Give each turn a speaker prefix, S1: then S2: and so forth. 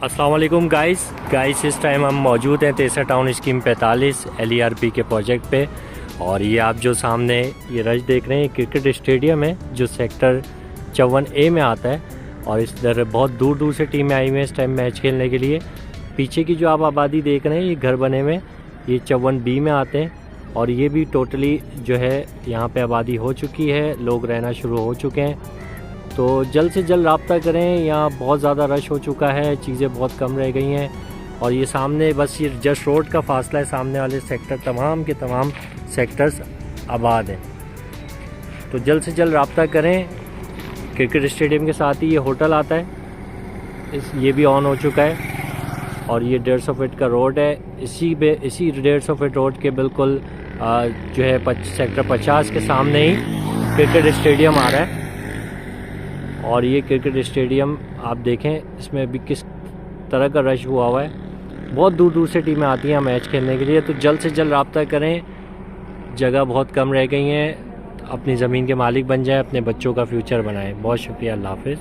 S1: अस्सलाम वालेकुम गाइस इस टाइम हम मौजूद हैं तेसा टाउन स्कीम 45 LERP के प्रोजेक्ट पे। और ये आप जो सामने ये रश देख रहे हैं क्रिकेट स्टेडियम है जो सेक्टर 54A में आता है। और इस तरह बहुत दूर दूर से टीमें आई हुई हैं इस टाइम मैच खेलने के लिए। पीछे की जो आप आबादी देख रहे हैं ये घर बने हुए ये 54B में आते हैं। और ये भी टोटली जो है यहाँ पे आबादी हो चुकी है, लोग रहना शुरू हो चुके हैं। तो जल्द से जल्द रब्ता करें, यहाँ बहुत ज़्यादा रश हो चुका है, चीज़ें बहुत कम रह गई हैं। और ये सामने बस ये जस्ट रोड का फासला है, सामने वाले सेक्टर तमाम के तमाम सेक्टर्स आबाद हैं। तो जल्द से जल्द रब्ता करें। क्रिकेट स्टेडियम के साथ ही ये होटल आता है, ये भी ऑन हो चुका है। और ये 150 फीट का रोड है, इसी 150 फीट रोड के बिल्कुल जो है सेक्टर 50 के सामने ही क्रिकेट स्टेडियम आ रहा है। और ये क्रिकेट स्टेडियम आप देखें, इसमें भी किस तरह का रश हुआ हुआ है। बहुत दूर दूर से टीमें आती हैं मैच खेलने के लिए। तो जल्द से जल्द रब्ता करें, जगह बहुत कम रह गई हैं। अपनी ज़मीन के मालिक बन जाएं, अपने बच्चों का फ्यूचर बनाएं। बहुत शुक्रिया, अल्लाह हाफ़िज़।